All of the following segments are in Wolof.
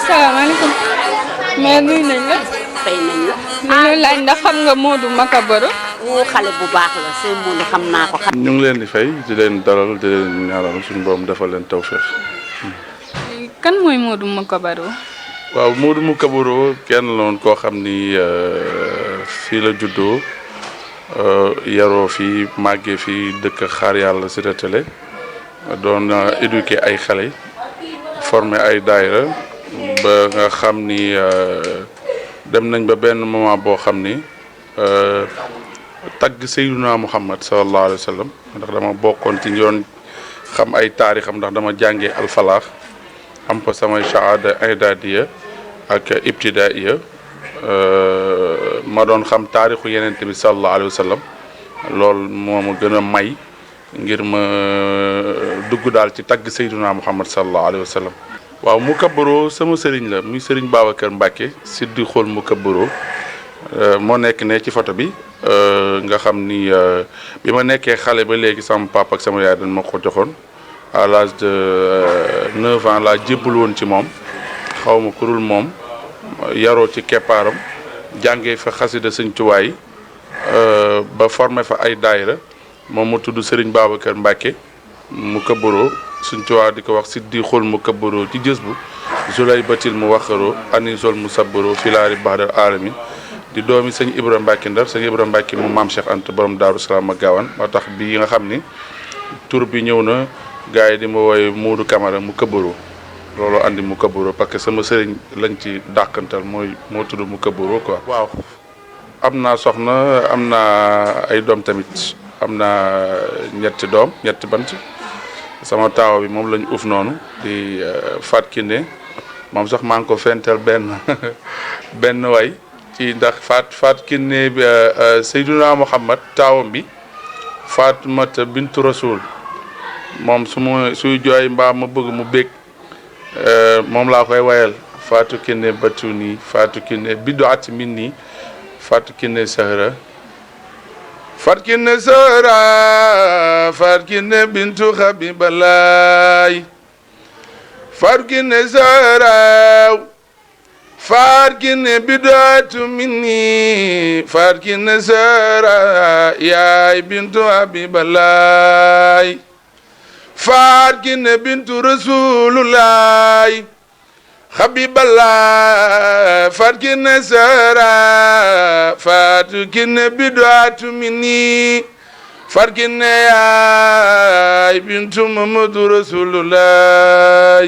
salaamaaleykum. mais nuyu nañ la. fay nañ la. ñu laaj ndax xam nga Modou Makabaro. woo xale bu baax la seen Modou xam naa ko. ñu ngi leen di fay di leen dalal di leen ñaanal suñu borom defal leen tawfeex. kan mooy Modou Makabaro. waaw Modou Makabaro kenn la woon koo xam ni fii la juddoo yaroo fii màggee fii dëkk xaar yàlla si Télé doon éduquer ay xale former ay daayira ba nga xam ni dem nañ ba benn moment boo xam ni tagg Seydina Muhammad sallallahu alayhi wa sallam ndax dama bokkoon ci yoon xam ay taarixam ndax dama jàngee alfalaax am fa samay shahada idadiya ak ibtidaiya ma doon xam taarixu yenente bi sallallahu alayhi wa sallam loolu moo ma gën a may ngir ma dugg daal ci tagg Seydina Muhammad sallallahu alayhi wa sallam waaw Makabaro sama sëriñ la muy sëriñ Babacar Mbacke siddi xool Makabaro moo nekk ne ci photo bi nga xam ni bi ma nekkee xale ba léegi sama papa ak sama yaay dañ ma ko joxoon à l'âge de 9 ans laa jébbal woon ci moom xaw ma kurul moom yaroo ci keppaaram jàngee fa xasida sëñ Tuubaa yi ba formé fa ay daayira moom mu tudd Serigne Babacar Mbacke Makabaro sëñ Tuubaa di ko wax siddi xool Makabaro ci jës bu zulay batil mu waxaroo anisol mu sabaro filaari baxdal alamin di doomi sëñ Ibra Mbacke Ndar sëñ Ibra Mbacke mu maam Cheikh Anta borom Daaru Salaam ak Gaawaan moo tax bi nga xam ni tur bi ñëw na gars yi di ma wooye Modou Camara Makabaro loolu andi Makabaro parce que sama sëriñ lañ ci dàqantal moo tudd Makabaro quoi. waaw am naa soxna am naa ay doom tamit am naa ñetti doom ñetti bant sama taaw bi moom lañ uf noonu di Fat Kiné moom sax maa ngi ko fentel benn way ci ndax Fat Kiné bi Seydina Muhammad taawam bi Fatimata bintu Rasul moom suy jooy mbaa ma bëgg mu bég moom laa koy wayal Fatou Kiné Batuni Fatou Kiné biddu ati min nii Fatou Kiné Sahra Fatou Kiné Sahra Fatou Kiné bintu Habibalaay Fatou Kiné Sahra Fatou Kiné biddu ati min nii Fatou Kiné Sahra yaay bintu Habibalaay Fatou Kiné bintu Rasulullah Habiballah Fatou Kiné Sahra Fatou Kiné bid'atu minni Fatou Kiné yaay bintu Mamadou Rasulullah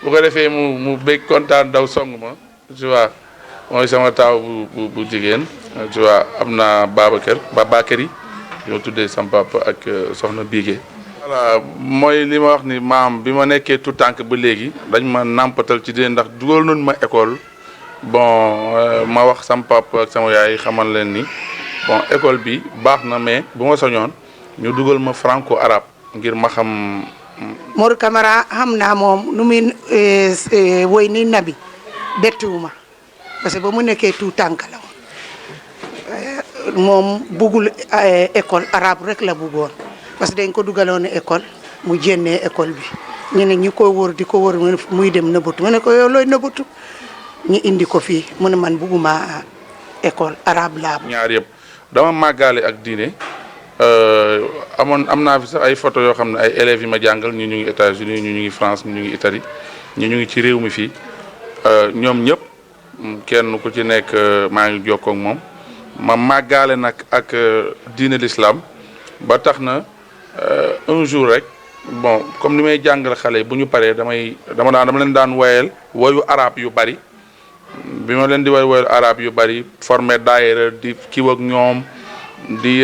bu ko defee mu bég kontaan daw song ma tu vois mooy sama taaw bu jigéen tu vois am naa Babakari ñoo tuddee sama papa ak soxna Bigué. voilà mooy li ma wax ni maam bi ma nekkee tout tànk ba léegi dañ ma nàmpatal ci dee ndax dugal noonu ma école bon ma wax sama papa ak sama yaay xamal leen ni bon école bi baax na mais bu ma soñoon ñu dugal ma franco arabe ngir ma xam. Modou Camara xam naa moom nu muy woy ni nabi bettuwuma parce que ba mu nekkee tout tànk la moom buggul école arabe rek la buggoon. parce que dañ ko dugaloon école mu jénnee école bi ñu ne ñu ko wër di ko wër muy dem nëbbatu mu ne ko yow looy nëbbatu ñu indi ko fii mu ne man bugguma école arabe laa. ñaar yëpp dama màggaale ak diine am naa fi sax ay photo yoo xam ne ay élèves yi ma jàngal ñu ngi États-Unis ñu ngi France ñu ngi Italie ñu ngi ci réew mi fii ñoom ñëpp kenn ku ci nekk maa ngi jokkoo ak moom ma màggaale nag ak diine l'islam ba tax na. Un jour rek bon comme ni may jàngal xale bu ñu paree dama leen daan woyal woyu arab yu bari bi ma leen di woyal arab yu bari formé daayira di kiw ak ñoom di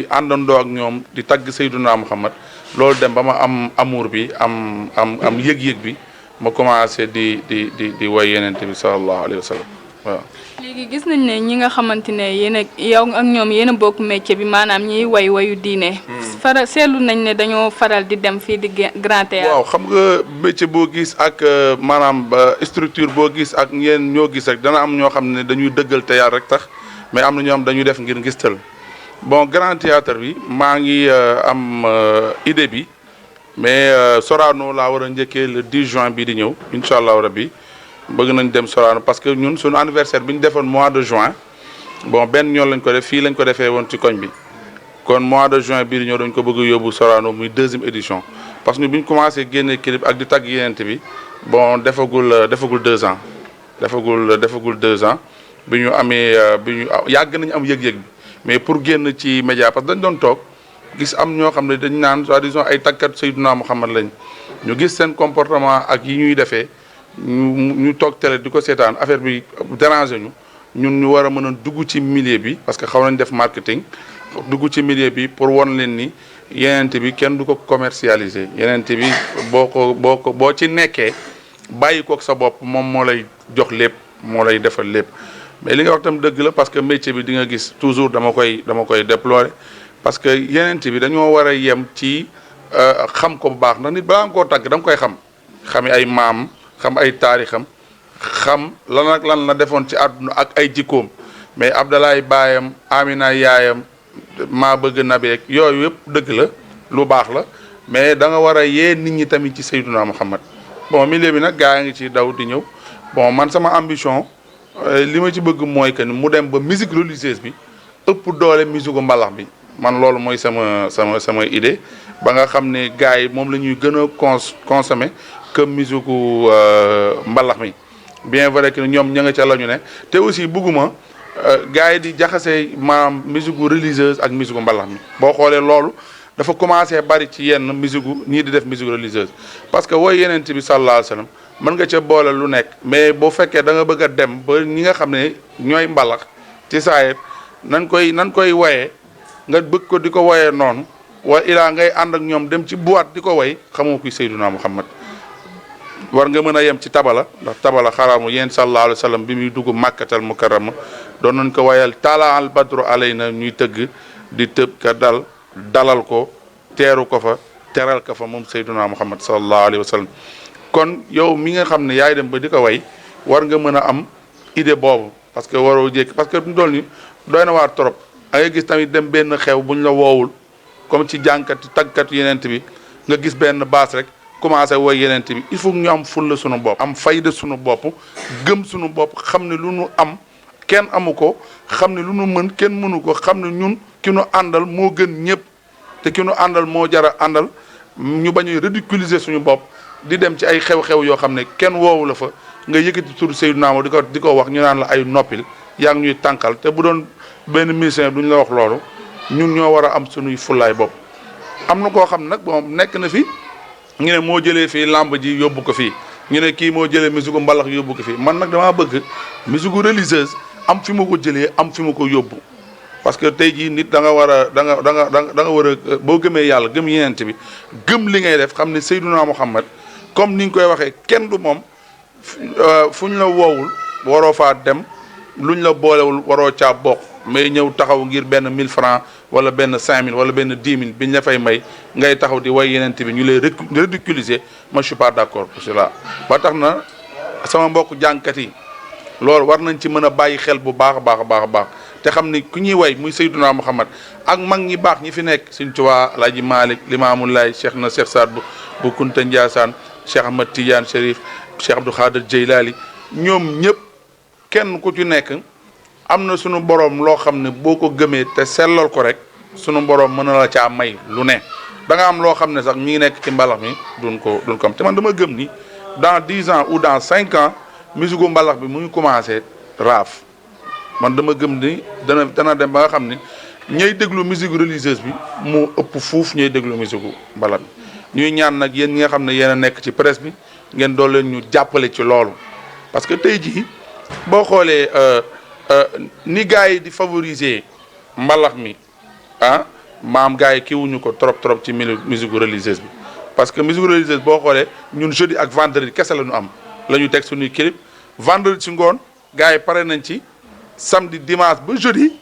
àndandoo ak ñoom di tagg Seydina Muhammad loolu dem ba ma am amour bi am yëg-yëg bi ma commencé di woy yenente bi sallallahu alayhi wa sallam waaw. léegi gis nañ ne ñi nga xamante ne yow ak ñoom yéen a bokk métier bi maanaam ñiy wayu diine. seetlu nañ ne dañoo faral di dem fii di Grand Théâtre. waaw xam nga métier boo gis ak maanaam structure boo gis ak ñeen ñoo gis rek dana am ñoo xam ne dañuy dëggal te yàlla rek tax mais am na ñoo xam dañuy def ngir ngistal bon grand théâtre bi maa ngi am idée bi mais Sorano laa war a njëkkee le 10 juin bii di ñëw incha allahu rabbi bëgg nañ dem Sorano parce que ñun suñu anniversaire bi ñu defoon mois de juin bon benn ñoon lañ ko def fii lañ ko defee woon ci koñ bi kon mois de juin bii di ñëw dañ ko bëgg yóbbu Sorano muy 2e édition parce que bi ñu commencé génne clip ak di tagg yenente bi bon defagul 2 ans defagul 2 ans bi ñu amee bi ñu yàgg nañu am yëg-yëg bi mais pour génn ci média parce que dañ doon toog gis am ñoo xam ne dañ naan soi-disant ay tagkat Seydina Muhammad lañ ñu gis seen comportement ak yi ñuy defee ñu toog télé di ko seetaan affaire bi déranger ñun ñu war a mën a dugg ci milieu bi parce que xaw nañ def marketing dugg ci milieu bi pour won leen ni yenente bi kenn du ko commercialiser yenente bi boo ci nekkee bàyyi kook sa bopp moom moo lay jox lépp moo lay defal lépp mais li nga wax tam dëgg la parce que métier bi di nga gis toujours dama koy déplorer parce que yenente bi dañoo war a yem ci xam ko bu baax ndax nit balaa nga koo tàgg da nga koy xami ay maam xam ay taarixam xam lan ak lan la defoon ci àdduna ak ay jikkoom mais Abdalaay baayam Amina yaayam maa bëgg nabeek yooyu yëpp dëgg la lu baax la mais da nga war a yee nit ñi tamit ci Seydina Muhammad bon milieu bi nag gaa ngi ci daw di ñëw bon man sama ambition li ma ci bëgg mooy que ni mu dem ba musique religieuse bi ëpp doole musique mbalax bi man loolu mooy sama idée ba nga xam ne gars yi moom la ñuy gën a consommer que musique mbalax mi bien vrai que ñoom ña nga ca la ñu ne te aussi bëgguma gars yi di jaxase maanaam musique religieuse ak musique mbalax mi boo xoolee loolu dafa commencé bari ci yenn musique ñii di def musique religieuse parce que wooy yeneen bi sallallahu alayhi wa sallam mën nga ca boole lu nekk mais boo fekkee da nga bëgg a dem ba ñi nga xam ne ñooy mbalax ci saayir nan koy woyee nga bëgg ko di ko woyee noonu wa ilaa ngay ànd ak ñoom dem ci boîte di ko woy xamoo kuy Seydina Muhammad war nga mën a yem ci tabala ndax tabala xaraamu yéen sallallahu alayhi wa sallam bi muy dugg màkkatal mukarrama doon nañ ko wayal taala al badru alayna ñuy tëgg di tëb ka dalal ko teeru ko fa teral ko fa moom Seydina Muhammad sallallahu alayhi wa sallam kon yow mi nga xam ne yaay dem ba di ko way war nga mën a am idée boobu parce que waroo jékki parce que du dool ni doy na waar trop da ngay gis tamit dem benn xew buñ la woowul comme ci jànkat tagkat yenent bi nga gis benn baas rek commencé woy yenent bi il faut ñu am fulla sunu bopp am fayda sunu bopp gëm sunu bopp xam ne lu nu am kenn amu ko xam ne lu nu mën kenn mënu ko xam ne ñun ki nu àndal moo gën ñëpp te ki nu àndal moo jara àndal ñu bañ a ridiculiser suñu bopp di dem ci ay xew-xew yoo xam ne kenn woowu la fa nga yëkkati tur Seydina mo di ko wax ñu naan la ay noppil yaa ngi ñuy tànkal te bu doon benn musicien duñ la wax loolu ñun ñoo war a am suñuy fullaay bopp am na koo xam nag bon nekk na fi ñu ne moo jëlee fii lamb ji yóbbu ko fii ñu ne kii moo jëlee musique mbalax yóbbu ko fii man nag damaa bëgg musique religieuse am fi ma ko jëlee am fi ma ko yóbbu parce que tey jii nit da nga war a da nga war a boo gëmee yàlla gëm yenente bi gëm li ngay def xam ne Seydina Muhammad comme ni nga koy waxee kenn du moom fu ñu la woowul waroo faa dem luñ la boolewul waroo caa bokk mais ñëw taxaw ngir benn 1000 francs wala benn 5000 wala benn 10 000 biñ la fay may ngay taxaw di way yenente bi ñu lay ridiculiser moi je suis pas d'accord pour cela ba tax na sama mbokk jàngkat yi loolu war nañ ci mën a bàyyi xel bu baax a baax te xam ni ku ñuy way muy Seydina Muhammad ak mag ñi baax ñi fi nekk Sëñ Tuubaa Alaaji Maalik Limaamu Laay Cheikh na Cheikh Saad bu Kunta Njaasaan Cheikh Ahmad Tidiane Chérif Cheikh Abdou Khadir Jeylaali ñoom ñëpp kenn ku ci nekk am na sunu borom loo xam ne boo ko gëmee te sellal ko rek sunu borom mën na la caa may lu ne da nga am loo xam ne sax ñi ngi nekk ci mbalax mi duñ ko am te man dama gëm ni dans 10 ans ou dans 5 ans musique mbalax bi mu ngi commencé raaf man dama gëm ni dana dem ba nga xam ne ñooy déglu musique religieuse bi moo ëpp fuuf ñooy déglu musique mbalax bi ñuy ñaan nag yéen ñi nga xam ne yéen a nekk ci presse bi ngeen doon leen ñu jàppale ci loolu parce que tey jii boo xoolee ni gars yi di favoriser mbalax mi maam gars yi kii wuñu ko trop ci musique religieuse bi parce que musique religieuse boo xoolee ñun jeudi ak vendredi kese la ñu am la ñu teg suñuy clip vendredi ci ngoon gars yi pare nañ ci samedi dimanche ba jeudi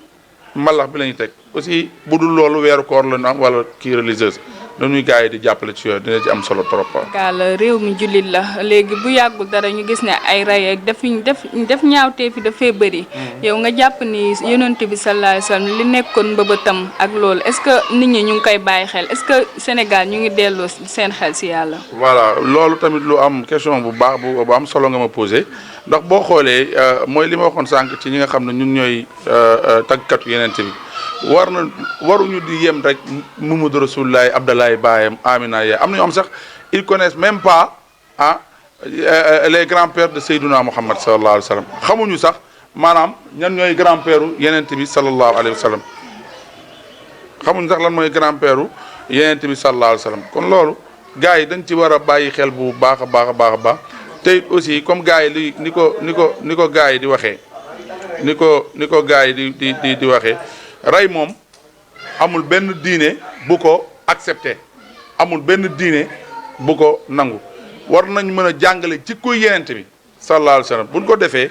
mbalax bi la ñu teg aussi bu dul loolu weeru koor la ñu am wala kii religieuse dañuy gars yi di jàppale ci yooyu dina ci am solo trop. gaal réew mi jullit la léegi bu yàggul dara ñu gis ne ay ray ak def ñaawtee fi dafay bëri. yow nga jàpp ni yonent bi sallallahu alayhi wasallam li nekkoon mbëbëtam ak loolu est-ce que nit ñi ñu ngi koy bàyyi xel est-ce que Sénégal ñu ngi delloo seen xel si yàlla. voilà loolu tamit lu am question bu baax bu am solo nga ma posé ndax boo xoolee mooy li ma waxoon sànq ci ñi nga xam ne ñun ñooy tàggkatu yonent bi waruñu di yem rek Muhammadu Rasulullah Abdallah baayam Amina yaay am na ñoo xam sax ils connaissent même pas les grands-pères de Seydouna Muhammad sallallahu alayhi wa sallam xamuñu sax maanaam ñan ñooy grand-père u yonent bi sallallahu alayhi wa sallam xamuñu sax lan mooy grand-père u yonent bi sallallahu alayhi wa sallam kon loolu gars yi dañ ci war a bàyyi xel bu baax a baax te it aussi comme gars yi li ni ko gars yi di waxee ni ko gars yi di waxee rey moom amul benn diine bu ko accepté amul benn diine bu ko nangu war nañ mën a jàngale jikko yenente bi sallallahu alayhi wa sallam buñ ko defee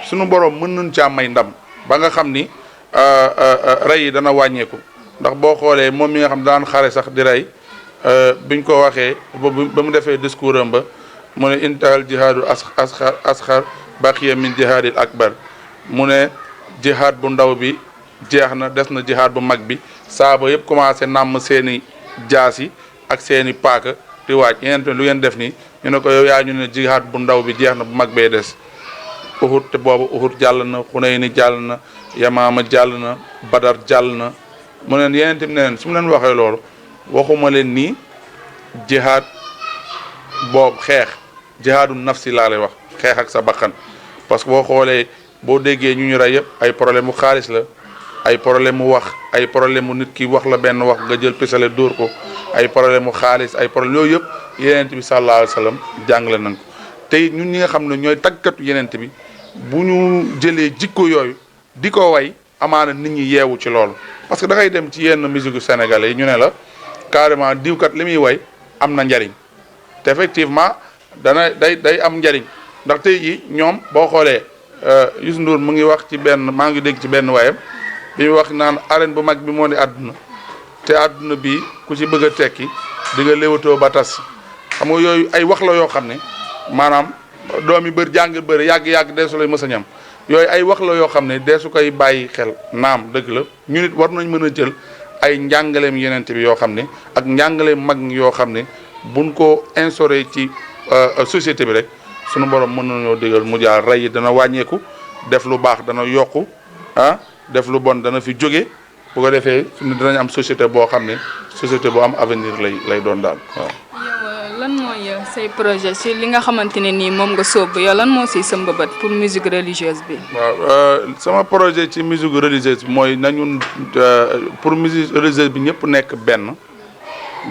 suñu borom mën nañ caa may ndam ba nga xam ni rey yi dana wàññeeku ndax boo xoolee moom mi nga xam daan xare sax di rey biñ ko waxee ba mu defee discours am ba mu ne intahal jihaadu asxar baqiya min jihaadil akbar mu ne jihaad bu ndaw bi jeex na des na jihaad bu mag bi saaba yëpp commencé nàmm seeni jaas yi ak seeni paaka di waaj yeneen lu ngeen def nii ñu ne ko yow yaa ñu ne jihaad bu ndaw bi jeex na bu mag bee des Uhud te boobu Uhud jàll na Xunayni jàll na Yamaama jàll na Badar jàll na mu neen yeneen tamit ne leen su mu leen waxee loolu waxuma leen nii jihaad boobu xeex jihaadu nafsi laa lay wax xeex ak sa bakkan parce que boo xoolee boo déggee ñu rey yëpp ay problème mu xaalis la ay problème mu wax ay problème mu nit ki wax la benn wax nga jël pistolet dóor ko ay problème mu xaalis ay problème yooyu yëpp yenent bi sallallahu alayhi wa sallam jàngale nañ ko tey ñun ñi nga xam ne ñooy tàggkatu yenent bi bu ñu jëlee jikko yooyu di ko way amaana nit ñi yeewu ci loolu parce que da ngay dem ci yenn musique sénégalais yi ñu ne la carrément diwkat li muy way am na njariñ te effectivement day am njariñ ndax tey ji ñoom boo xoolee Youssou Ndour mu ngi wax ci benn maa ngi dégg ci benn wayam bi mu wax naan arène bu mag bi moo di àdduna te àdduna bi ku ci bëgg a tekki di nga léwatoo ba tas xam nga yooyu ay wax la yoo xam ne maanaam doomi bër jàng bëri yàgg deesu lay mës a ñam yooyu ay wax la yoo xam ne deesu koy bàyyi xel naam dëgg la ñu nit war nañ mën a jël ay njàngaleem yenente bi yoo xam ne ak njàngaleem mag yoo xam ne buñ ko instauré ci société bi rek sunu borom mën nañoo digal mu jaar rey yi dana wàññeeku def lu baax dana yokku def lu bon dana fi jóge bu ko defee suñu dinañ am société boo xam ne société bu am avenir lay doon daal waaw. yow lan mooy say projet si li nga xamante ne nii moom nga sóob yow lan moo siy sa mbëbët pour musique religieuse bi. waaw sama projet ci musique religieuse bi mooy nañu pour musique religieuse bi ñëpp nekk benn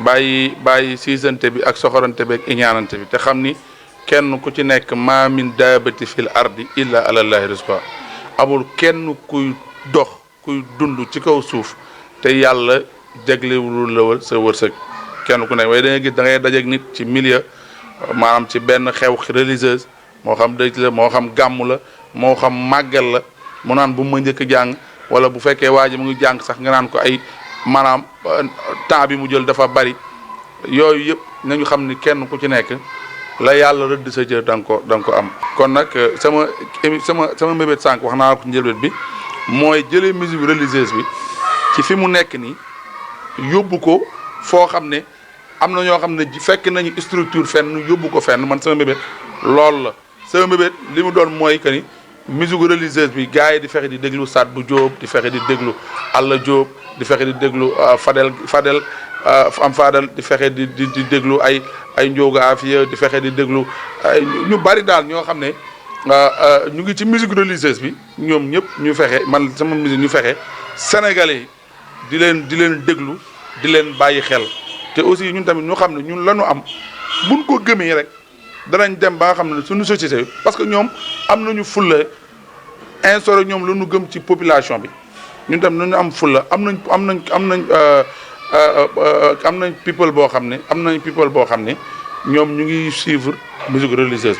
bàyyi siisante bi ak soxorante bi ak iñaanante bi te xam ni kenn ku ci nekk ma min daabati fil ardi illa alallahi rizqa amul kenn kuy dox kuy dund ci kaw suuf te yàlla jaglewul la sa wërsëg kenn ku nekk waaye da ngay gis da ngay dajeeg nit ci milieu maanaam ci benn xew religieuse moo xam dëj la moo xam gàmm la moo xam màggal la mu naan bu ma njëkk jàng wala bu fekkee waa ji mu ngi jàng sax nga naan ko ay maanaam temps bi mu jël dafa bari yooyu yëpp nañu xam ni kenn ku ci nekk la yàlla rëdd sa jër da nga ko am. kon nag sama mbébét sànq wax naa ko njëlbét bi mooy jëlee musique religieuse bi ci fi mu nekk nii yóbbu ko foo xam ne am na ñoo xam ne fekk nañu structure fenn yóbbu ko fenn man sama mbébét loolu la sama mbébét li mu doon mooy que ni musique religieuse bi gars yi di fexe di déglu Sadbou Diop di fexe di déglu Alla Diop di fexe di déglu Fadel di fexe di déglu ay Ndioga Afia di fexe di déglu ñu bari daal ñoo xam ne ñu ngi ci musique religieuse bi ñoom ñëpp ñu fexe man sama musique ñu fexe sénégalais yi di leen déglu di leen bàyyi xel te aussi ñun tamit ñu xam ne ñun lañu am buñ ko gëmee rek danañ dem ba nga xam ne suñu société bi parce que ñoom am nañu fulla instauré ñoom la ñu gëm ci population bi ñun tam nañu am fulla am nañ people boo xam ne ñoom ñu ngi suivre musique religieuse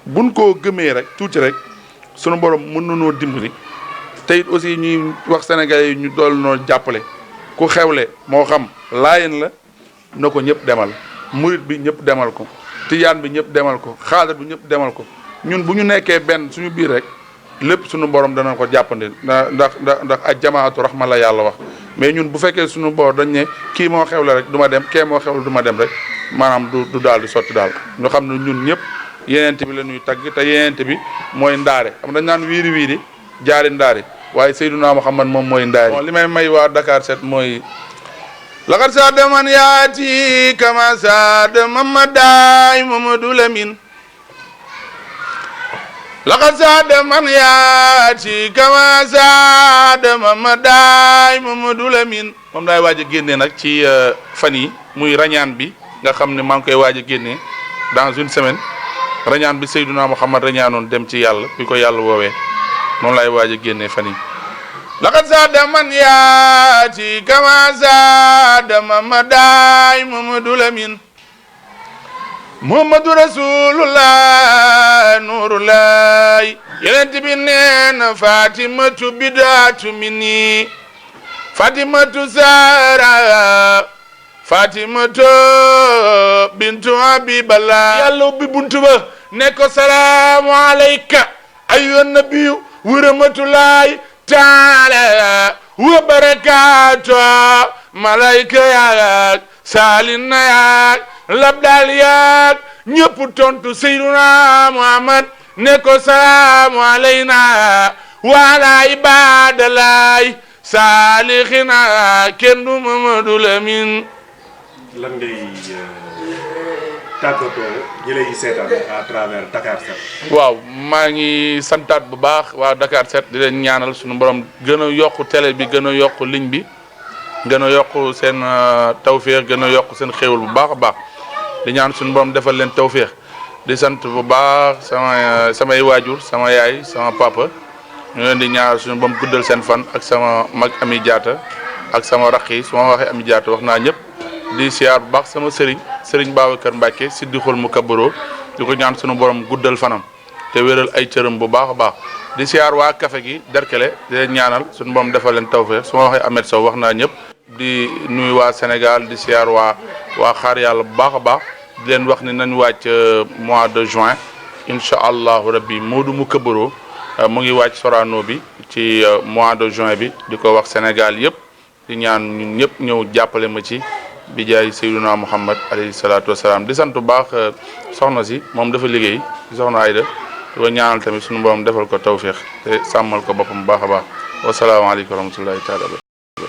bi buñ koo gëmee rek tuuti rek sunu borom mën nañoo dimbali te it aussi ñuy wax sénégalais yi ñu dool noo jàppale ku xewle moo xam laayeen la na ko ñëpp demal murit bi ñëpp demal ko tijaan bi ñëpp demal ko xaadir bi ñëpp demal ko ñun bu ñu nekkee benn suñu biir rek lépp suñu borom dana ko jàppandi ndax ak jamaatu rahma la yàlla wax mais ñun bu fekkee suñu boor dañ ne kii moo xewle rek du ma dem kee moo xewle du ma dem rek maanaam du daal di sotti daal ñu xam ne ñun ñëpp yeneente bi la ñuy tagg te yeneente bi mooy ndaare xam dañ naan wiiri wiiri jaari ndaari waaye Seydunaa Muhammad moom mooy ndaari li may may waa Dakar Set mooy laqad saada man yaati kama saada mamadaay Mamadou Lamine laqad saada man yaati kama saada mamadaay Mamadou Lamine moom daay waaj a génnee nag ci fan yi muy rañaan bi nga xam ne maa ngi koy waaj a génnee dans une semaine rañaan bi Seydunaa Muhammad rañaanoon dem ci yàlla bi ko yàlla woowee moom laay waaj a génnee fan yi laqad saada man yaati kama saada mamadaay Mamadou Lamine Muhammadu Rasulullah Nurullah yenent bi neena Fatimatu bidaatu minni Fatimatu Zahra Fatimatu bintu Habiballah yàlla ubbi buntu ba ne ko salaamu alayka ayyuhan nabiyyu wa rahmatullahi taala wa barakaatu malayka yaak saalina yaak labdal yaak ñëpp tontu Seydunaa Muhammad ne ko salaamu alayna wa ala ibadalaay saalixina kenn du Mamadou Lamine. lan ngay tàggatoo ñi lay seetaan à travers Dakar Set. waaw maa ngi santaat bu baax waa Dakar Set di leen ñaanal suñu borom gën a yokk télé bi gën a yokk ligne bi gën a yokk seen tawféex gën a yokk seen xéwal bu baax a baax di ñaan suñu borom defal leen tawféex di sant bu baax samay waajur sama yaay sama papa ñu leen di ñaanal suñu borom guddal seen fan ak sama mag Ami Diatta ak sama raq yi su ma waxee Ami Diatta wax naa ñëpp di siyaar bu baax sama sëriñ Babacar Mbacke Siddiqul Mukabbaro di ko ñaan suñu borom guddal fanam te wéral ay cëram bu baax a baax di siyaar waa café gi Derkele di leen ñaanal suñu borom defal leen tawféex su ma waxee Ahmed Sow wax naa ñëpp di nuyu waa Sénégal di siyaar waa xaar yàlla bu baax a baax di leen wax ni nañ wàcc mois de juin incha allahu rabbi Modou Mukabbaro mu ngi wàcc Sorano bi ci mois de juin bi di ko wax Sénégal yëpp di ñaan ñun ñëpp ñëw jàppale ma ci bi jaay Seydunaa Muhammad alayhi salaatu wasalaam di sant bu baax soxna si moom dafa liggéey di soxna Ayda di ko ñaanal tamit suñu borom defal ko tawféex te sàmmal ko boppam bu baax a baax wasalaamaaleykum wa rahmatullahi taala.